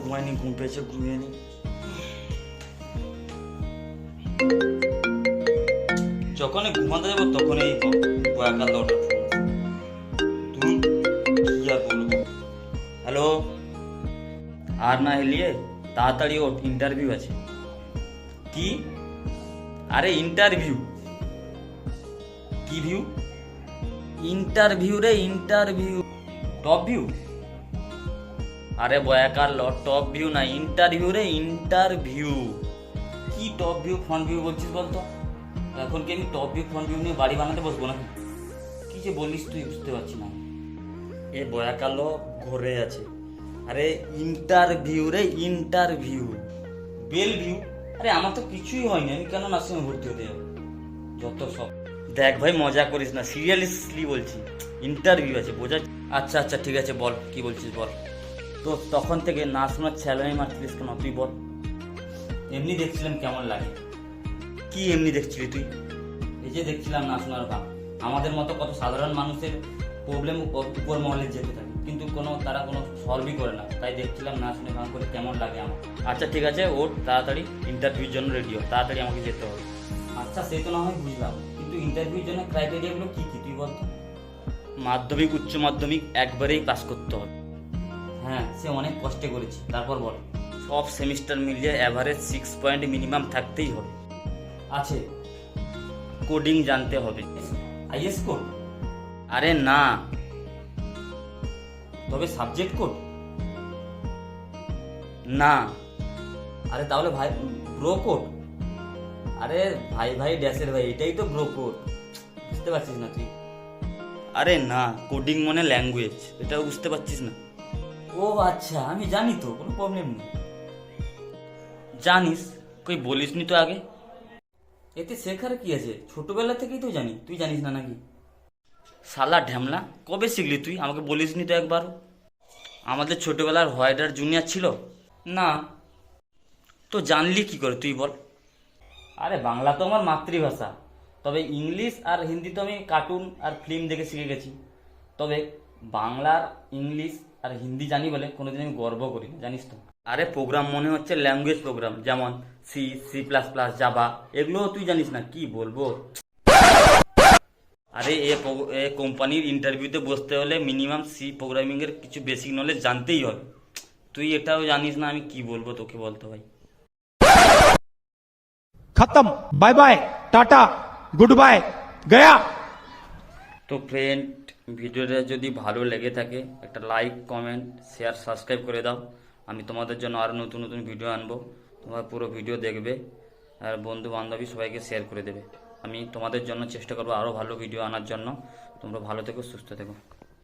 ঘুমাইনি, ঘুম পেয়েছে, ঘুমিয়ে নি। যখনই ঘুমাতে যাবো তখনই বয়াকাল ওঠার ফোন আসে। তুই কি আর বলবো। হ্যালো, আর না হেলিয়ে তাড়াতাড়ি ওঠ, ইন্টারভিউ আছে। কি? আরে ইন্টারভিউ। কি ভিউ? ইন্টারভিউ রে, ইন্টারভিউ। Top view? আরে বয়াকার ল, টপ ভিউ না, ইন্টারভিউ রে, ইন্টারভিউ। কি টপ ভিউ ফ্রন্ট ভিউ বলছিস বলতো? এখন কি আমি টপ ভিউ ফ্রন্ট ভিউ নিয়ে বাড়ি বানাতে বসবো নাকি? কি যে বলিস তুই বুঝতে পারছি না। এ বয়াকালো ঘরে আছে। আরে ইন্টারভিউ রে, ইন্টারভিউ। Bell view? আরে আমার তো কিছুই হয়নি, আমি কেন নার্সিংহোমে ভর্তি হতে যাবো? যত সব। দেখ ভাই, মজা করিস না, সিরিয়াসলি বলছি। ইন্টারভিউ আছে, বোঝা। আচ্ছা আচ্ছা ঠিক আছে, বল কি বলছিস বল। তো তখন থেকে না শোনার ছেলেই মারছিলিস কেন তুই বল। এমনি দেখছিলাম কেমন লাগে। কি এমনি দেখছিলি তুই? এই যে দেখছিলাম না শোনার ভাব। আমাদের মতো কত সাধারণ মানুষের প্রবলেম উপর মহলে যেতে থাকে, কিন্তু তারা কোনো সলভই করে না। তাই দেখছিলাম না শুনে ভাঙ করে কেমন লাগে আমার। আচ্ছা ঠিক আছে, ওর তাড়াতাড়ি ইন্টারভিউর জন্য রেডি হোক, তাড়াতাড়ি আমাকে যেতে হবে। আচ্ছা সে তো না হয় বুঝলাম, কিন্তু ইন্টারভিউর জন্য ক্রাইটেরিয়াগুলো কি কি তুই বল তো। মাধ্যমিক, উচ্চ মাধ্যমিক একবারেই পাস করতে হবে। হ্যাঁ, সে অনেক কষ্টে করেছি। তারপর বল। সব সেমিস্টার মিলিয়ে অ্যাভারেজ 6 পয়েন্ট মিনিমাম থাকতেই হবে। আছে। কোডিং জানতে হবে। Is code? আরে না, তবে সাবজেক্ট কোড? না। আরে তাহলে ভাই ব্রো কোড? আরে ভাই ভাই ড্যাশের ভাই, এটাই তো ব্রো কোড, বুঝতে পারছিস না তুই? আরে না, কোডিং মানে ল্যাঙ্গুয়েজ, এটাও বুঝতে পারছিস না? ও আচ্ছা, আমি জানি তো, কোনো প্রবলেম নেই। জানিস? কই বলিসনি তো আগে। এতে শেখার কি আছে, ছোটবেলা থেকেই তো জানি, তুই জানিস না নাকি? শালা ঢ্যামলা, কবে শিখলি তুই? আমাকে বলিসনি তো একবার। আমাদের ছোটবেলার হোয়াইটার জুনিয়র ছিল না? তো জানলি কি করে তুই বল। আরে বাংলা তো আমার মাতৃভাষা, তবে ইংলিশ আর হিন্দি তো আমি কার্টুন আর ফিল্ম দেখে শিখে গেছি। তবে বাংলার, ইংলিশ আর হিন্দি জানি বলে কোনোদিন আমি গর্ব করি না, জানিস তো। আরে প্রোগ্রাম মনে হচ্ছে ল্যাঙ্গুয়েজ প্রোগ্রাম, যেমন C, C plus plus, Java, এগুলোও তুই জানিস না, কি বলবো। আরে এ কোম্পানির ইন্টারভিউতে বসতে হলে মিনিমাম সি প্রোগ্রামিং এর কিছু বেসিক নলেজ জানতেই হবে। তুই এটাও জানিস না, আমি কি বলবো তোকে বলতে ভাই। खत्म, bye bye, tata, goodbye, गया। তো ফ্রেন্ড, ভিডিওটা যদি ভালো লেগে থাকে একটা লাইক, কমেন্ট, শেয়ার, সাবস্ক্রাইব করে দাও। আমি তোমাদের জন্য আরও নতুন নতুন ভিডিও আনবো। তোমরা পুরো ভিডিও দেখবে আর বন্ধু বান্ধবী সবাইকে শেয়ার করে দেবে। আমি তোমাদের জন্য চেষ্টা করবো আরও ভালো ভিডিও আনার জন্য। তোমরা ভালো থেকো, সুস্থ থেকো।